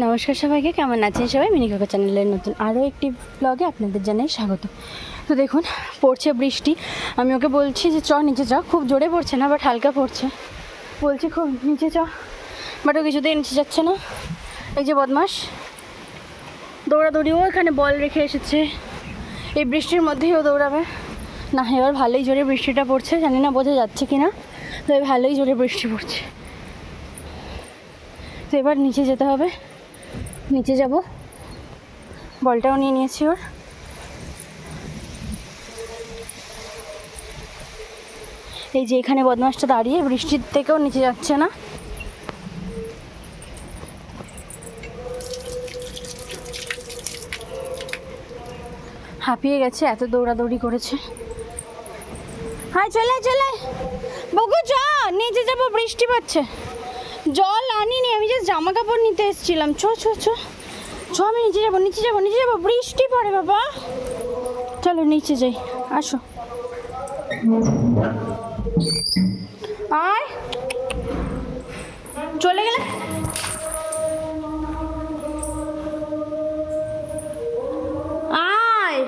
নমস্কার সবাইকে, কেমন আছেন সবাই? মিনি কাকা চ্যানেলের নতুন আরও একটি ব্লগে আপনাদের জানাই স্বাগত। তো দেখুন, পড়ছে বৃষ্টি। আমি ওকে বলছি যে চ নিচে চ, খুব জোরে পড়ছে না, বাট হালকা পড়ছে। বলছি খুব নিচে চ, বাট ও কিছুতেই নিচে যাচ্ছে না। এই যে বদমাস দৌড়াদৌড়িও এখানে বল রেখে এসেছে, এই বৃষ্টির মধ্যেই ও দৌড়াবে না। এবার ভালোই জোরে বৃষ্টিটা পড়ছে, জানি না বোঝা যাচ্ছে কি না, তো ভালোই জোরে বৃষ্টি পড়ছে। তো এবার নিচে যেতে হবে, নিচে যাব। বলটাও নিয়ে নিয়েছি ওর। এই যে এখানে বদমাসটা দাঁড়িয়ে বৃষ্টির থেকেও নিচে যাচ্ছে না। হাঁপিয়ে গেছে, এত দৌড়াদৌড়ি করেছে। হাই চলে চলে বকু, চ নিচে যাবো, বৃষ্টি পড়ছে। জল আনিনি, আমি যে জামা কাপড় নিতে এসেছিলাম। চ চ চ চ, আমি নিচে যাবো, নিচে যাবো, নিচে যাবো, বৃষ্টি পড়ে বাবা। চলো নিচে যাই, আসো। আয়, চলে গেলে। আয়,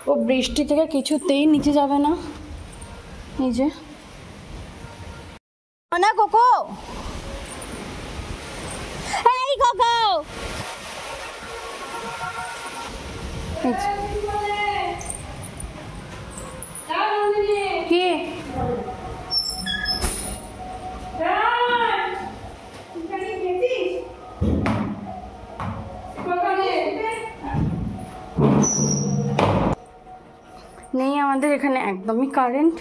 ও বৃষ্টি থেকে কিছুতেই নিচে যাবে না। এই যে না কোকো, এই কোকো, কি নেই আমাদের এখানে একদমই কারেন্ট,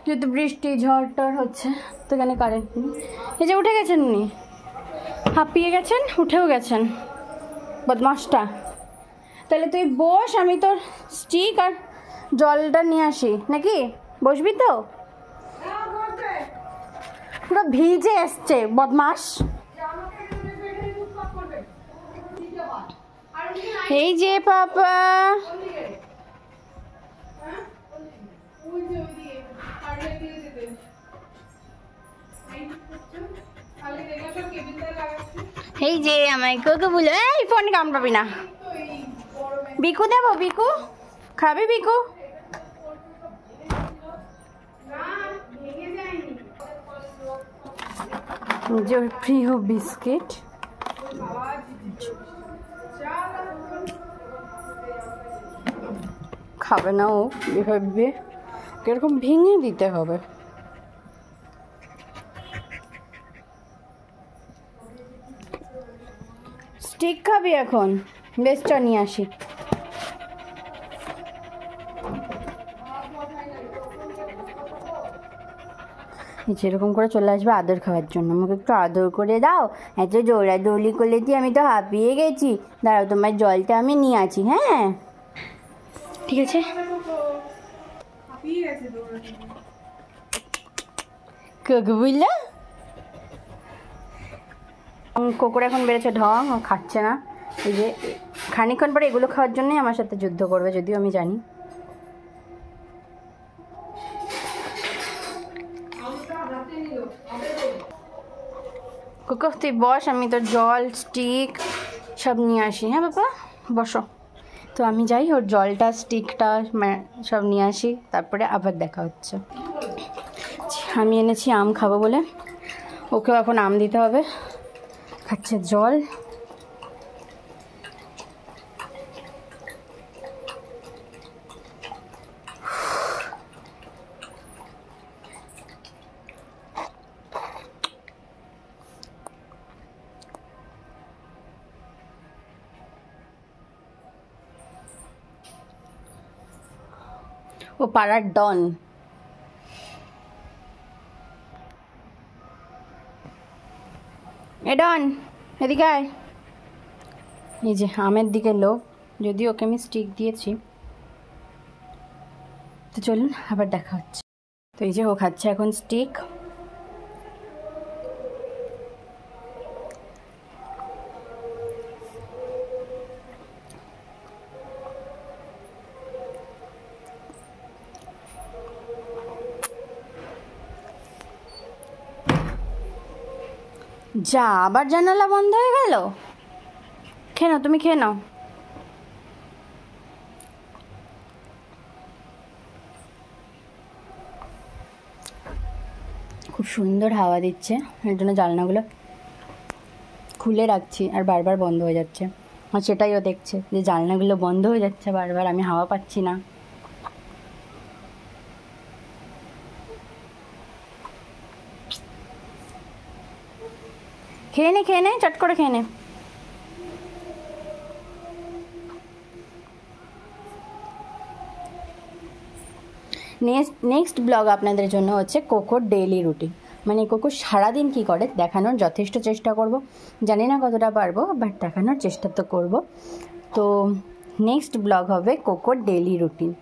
যেহেতু বৃষ্টি ঝড় টর হচ্ছে, তো এখানে কারেন্ট নেই। এই যে উঠে গেছেন উনি, হাঁপিয়ে গেছেন, উঠেও গেছেন বদমাসটা। তাহলে তুই বস, আমি তোর স্টিক আর জলটা নিয়ে আসি নাকি? বসবি তো? পুরো ভিজে এসছে বদমাস। এই যে পাপা, এই যে আমায় কোকো বলে, এই ফোন কামড়াবি না। বিকু দেবো, বিকু খাবি? বিকু যে প্রিয় বিস্কিট খাবে না ও, এভাবে এরকম ভেঙে দিতে হবে। স্টিক খাবি এখন? বেশটা নিয়ে আসি। যেরকম করে চলে আসবে আদর খাওয়ার জন্য, আমাকে একটু আদর করে দাও, এত দৌড়াদৌড়ি করলে দিয়ে আমি তো হাঁপিয়ে গেছি। দাঁড়াও, তোমার জলটা আমি নিয়ে আসি। হ্যাঁ ঠিক আছে। কোকো বুঝলো, কোকোর এখন বেড়েছে ঢং, ও খাচ্ছে না। এই যে খানিকক্ষণ পরে এগুলো খাওয়ার জন্যই আমার সাথে যুদ্ধ করবে, যদিও আমি জানি। কোকো তুই বস, আমি তোর জল স্টিক সব নিয়ে আসি। হ্যাঁ বাবা বসো। তো আমি যাই, ওর জলটা স্টিকটা সব নিয়ে আসি, তারপরে আবার দেখা হচ্ছে। আমি এনেছি আম খাবো বলে, ওকেও এখন আম দিতে হবে। খাচ্ছে জল। ও পাড়ার ডন। এ ডন, এদিকে আয়। এই যে আমের দিকে লোভ, যদি ওকে আমি স্টিক দিয়েছি। তো চলুন আবার দেখা হচ্ছে। তো এই যে ও খাচ্ছে এখন স্টিক। যা, আবার জানালা বন্ধ হয়ে গেল। খেয়ে নাও, তুমি খেয়ে নাও। খুব সুন্দর হাওয়া দিচ্ছে, এর জন্য জানলাগুলো খুলে রাখছি আর বারবার বন্ধ হয়ে যাচ্ছে। আর সেটাইও দেখছে যে জানলাগুলো বন্ধ হয়ে যাচ্ছে বারবার, আমি হাওয়া পাচ্ছি না। খেয়ে নে, চট করে খেয়ে নে। নেক্সট ব্লগ আপনাদের জন্য হচ্ছে কোকোর ডেইলি রুটিন, মানে কোকো সারাদিন কী করে দেখানোর যথেষ্ট চেষ্টা করব। জানি না কতটা পারবো, বাট দেখানোর চেষ্টা তো করব। তো নেক্সট ব্লগ হবে কোকোর daily routine.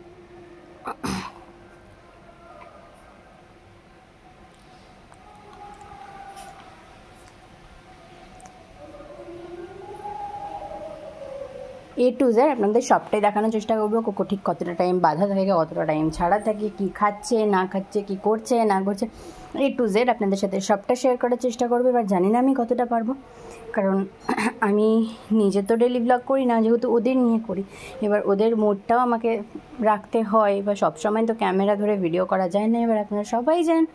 A to Z আপনাদের সবটাই দেখানোর চেষ্টা করবো। কোকো ঠিক কতটা টাইম বাঁধা থাকে, কতটা টাইম ছাড়া থাকে, কী খাচ্ছে না খাচ্ছে, কী করছে না করছে, A to Z আপনাদের সাথে সবটা শেয়ার করার চেষ্টা করবো। এবার জানি না আমি কতটা পারবো, কারণ আমি নিজে তো ডেলি ব্লগ করি না, যেহেতু ওদের নিয়ে করি। এবার ওদের মোডটাও আমাকে রাখতে হয়, বা সবসময় তো ক্যামেরা ধরে ভিডিও করা যায় না। এবার আপনারা সবাই জানেন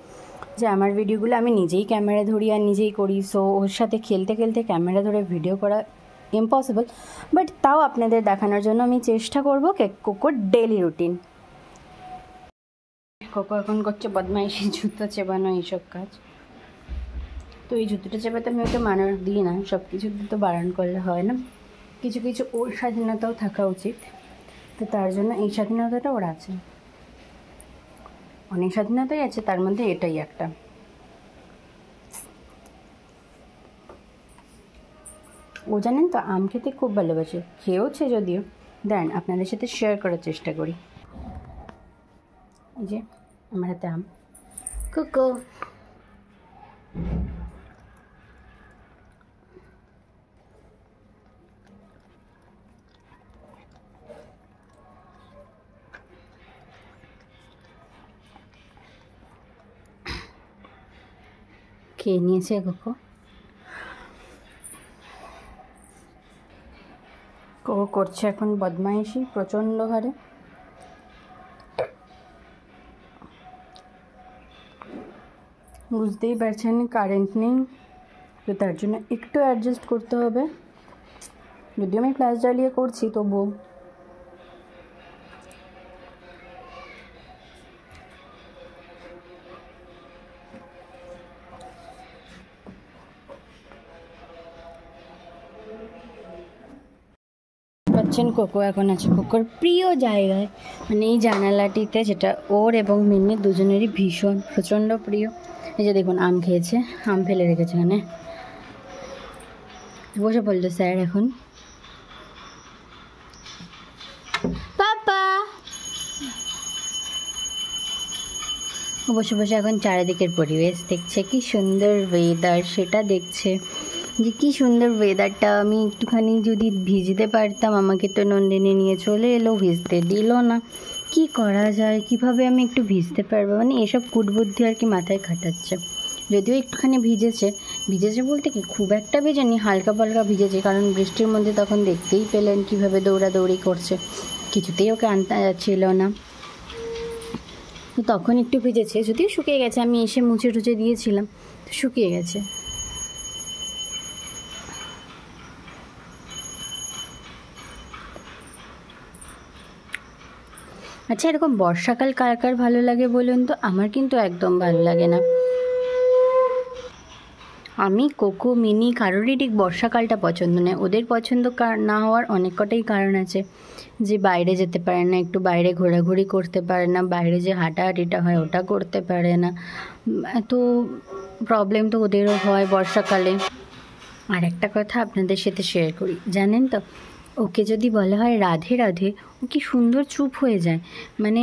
যে আমার ভিডিওগুলো আমি নিজেই ক্যামেরা ধরি আর নিজেই করি, সো ওর সাথে খেলতে খেলতে ক্যামেরা ধরে ভিডিও করা ইম্পসিবল। বাট তাও আপনাদের দেখানোর জন্য আমি চেষ্টা করবো কোকোর ডেইলি রুটিন। কোকো এখন করছে বদমাইশি, জুতো চেবানো এইসব কাজ। তো এই জুতোটা চেপাতে আমি ওকে মানা দিই না, সব কিছু তো বারণ করলে হয় না, কিছু কিছু ওর স্বাধীনতাও থাকা উচিত। তো তার জন্য এই স্বাধীনতাটা ওর আছে, অনেক স্বাধীনতাই আছে, তার মধ্যে এটাই একটা। ও জানেন তো আম খেতে খুব ভালোবাসে, খেয়েওছে যদিও। দেন আপনাদের সাথে শেয়ার করার চেষ্টা করি। এই যে আমার হাতে আম। কুকু খেয়ে নিয়েছে কোকো। কোকো করছে এখন বদমাইশি প্রচণ্ড হারে। বুঝতেই পারছেন কারেন্ট নেই, তো তার জন্য একটু অ্যাডজাস্ট করতে হবে। যদিও আমি ফ্ল্যাশ জ্বালিয়ে করছি তবুও। পাচ্ছেন কোকো এখন আছে কোকোর প্রিয় জায়গায়, মানে এই জানালাটিতে, যেটা ওর এবং মিন্নির দুজনেরই ভীষণ প্রচণ্ড প্রিয়। এই যে দেখুন আম খেয়েছে, আম ফেলে রেখেছে এখানে, বসে পড়লো স্যার এখন। পাপা বসে বসে এখন চারিদিকের পরিবেশ দেখছে, কি সুন্দর ওয়েদার সেটা দেখছে, যে কি সুন্দর ওয়েদারটা। আমি একটুখানি যদি ভিজতে পারতাম, আমাকে তো নন্দিনী নিয়ে চলে এলো, ভিজতে দিল না। কি করা যায়, কিভাবে আমি একটু ভিজতে পারবো, মানে এসব কুটবুদ্ধি আর কি মাথায় খাটাচ্ছে। যদিও একটুখানি ভিজেছে বলতে কি খুব একটা ভেজেনি, হালকা পালকা ভিজেছে, কারণ বৃষ্টির মধ্যে তখন দেখতেই পেলেন কীভাবে দৌড়াদৌড়ি করছে, কিছুতেই ওকে আনতে যাচ্ছিল না। তখন একটু ভিজেছে, যদিও শুকিয়ে গেছে, আমি এসে মুছে টুচে দিয়েছিলাম, তো শুকিয়ে গেছে। আচ্ছা, এরকম বর্ষাকাল কার কার ভালো লাগে বলুন তো? আমার কিন্তু একদম ভালো লাগে না। আমি কোকো মিনি কারোরই ঠিক বর্ষাকালটা পছন্দ নয়। ওদের পছন্দ না হওয়ার অনেক কটাই কারণ আছে, যে বাইরে যেতে পারে না, একটু বাইরে ঘোরাঘুরি করতে পারে না, বাইরে যে হাঁটাহাঁটিটা হয় ওটা করতে পারে না, এত প্রবলেম তো ওদেরও হয় বর্ষাকালে। আর একটা কথা আপনাদের সাথে শেয়ার করি, জানেন তো, ওকে যদি বলা হয় রাধে রাধে, ও কি সুন্দর চুপ হয়ে যায়। মানে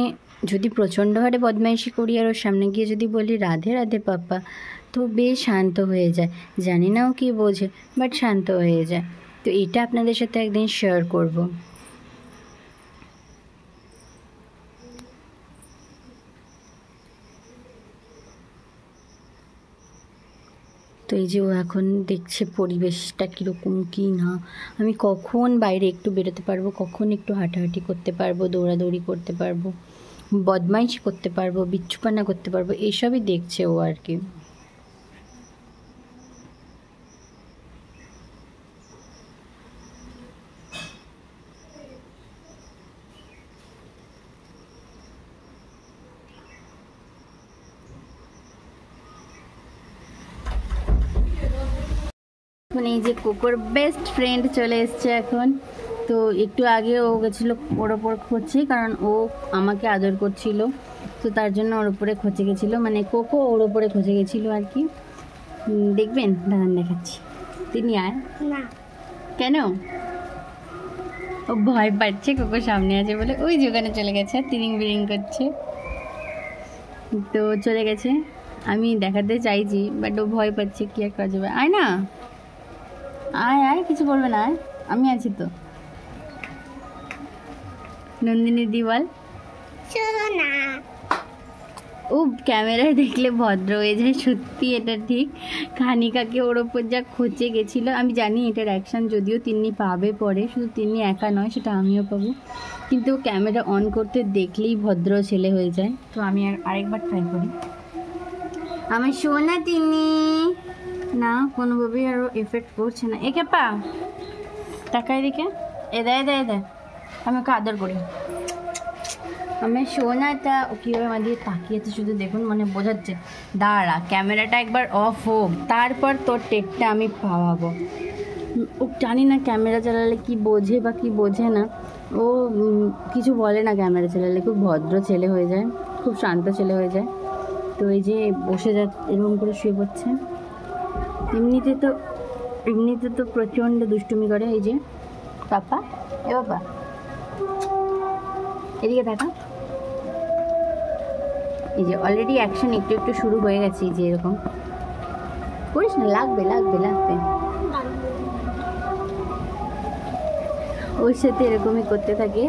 যদি প্রচণ্ড হারে বদমাইশি করি আর ওর সামনে গিয়ে যদি বলি রাধে রাধে পাপা, তো বেশ শান্ত হয়ে যায়। জানি না ও কী বোঝে, বাট শান্ত হয়ে যায়। তো এটা আপনাদের সাথে একদিন শেয়ার করব। তো এই যে ও এখন দেখছে পরিবেশটা কীরকম কী না, আমি কখন বাইরে একটু বেরোতে পারবো, কখন একটু হাঁটাহাঁটি করতে পারবো, দৌড়াদৌড়ি করতে পারবো, বদমাইশি করতে পারবো, বিচ্ছুপানা করতে পারবো, এইসবই দেখছে ও আর কি। এখন এই যে কোকোর বেস্ট ফ্রেন্ড চলে এসছে এখন। তো একটু আগে ও গেছিলো ওর ওপর খোঁচে, কারণ ও আমাকে আদর করছিল, তো তার জন্য ওর উপরে খোঁচে গেছিলো, মানে কোকো ওর ওপরে খোঁচে গেছিলো আর কি। দেখবেন, দাঁড়ান দেখাচ্ছি। তিনি আয় না কেন, ও ভয় পাচ্ছে কোকো সামনে আছে বলে, ওই দোকানে চলে গেছে, তিরিং বিরিং করছে। তো চলে গেছে, আমি দেখাতে চাইছি বাট ও ভয় পাচ্ছে, কি আর করা যাবে। আয় না, আয় আয়, কিছু বলবে না, আয়, আমি আছি তো। নন্দিনী দি বল। ও ক্যামেরায় দেখলে ভদ্র হয়ে যায়, সত্যি এটা ঠিক। খানিকাকে ওর ওপর যা খোঁচে গেছিলো, আমি জানি এটার অ্যাকশান যদিও তিন্নি পাবে পরে, শুধু তিন্নি একা নয়, সেটা আমিও পাবো, কিন্তু ক্যামেরা অন করতে দেখলেই ভদ্র ছেলে হয়ে যায়। তো আমি আরেকবার ট্রাই করি। আমার শোনা তিন্নি না, কোনোভাবেই আরও এফেক্ট করছে না। একে পা তাকাই দিকে, এ দেয় দেয় দেয়, আমি ওকে আদর করি। আমার সোনাটা ও কীভাবে আমার দিকে তাকিয়েছে শুধু দেখুন, মানে বোঝাচ্ছে দাঁড়া ক্যামেরাটা একবার অফ হোক, তারপর তোর টেকটা আমি পাওয়াবো। ও জানি না ক্যামেরা চালালে কি বোঝে বা কি বোঝে না, ও কিছু বলে না ক্যামেরা চালালে, খুব ভদ্র ছেলে হয়ে যায়, খুব শান্ত ছেলে হয়ে যায়। তো এই যে বসে যা এরকম করে শুয়ে পড়ছে, এমনিতে তো প্রচণ্ড দুষ্টুমি করে। এই যে পাপা, এ বাবা এদিকে দেখা, এই যে অলরেডি অ্যাকশন একটু একটু শুরু হয়ে গেছে। এই যে এরকম করিস না, লাগবে লাগবে লাগবে। ওর সাথে এরকমই করতে থাকে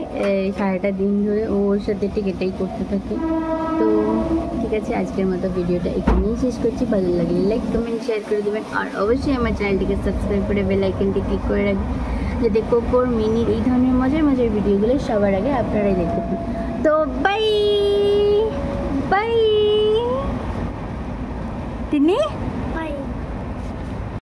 সারাটা দিন ধরে, ওর সাথে ঠিক এটাই করতে থাকে। তো ঠিক আছে, আজকের মতো ভিডিওটা এখানেই শেষ করছি। ভালো লাগলে লাইক কমেন্ট শেয়ার করে দেবেন, আর অবশ্যই আমার চ্যানেলটিকে সাবস্ক্রাইব করে বেল আইকনটি ক্লিক করে রাখবেন, যাতে কোকোর মিনির এই ধরনের মজার মজার ভিডিওগুলো সবার আগে আপনারাই দেখতে পান। তো বাই বাই তিনি।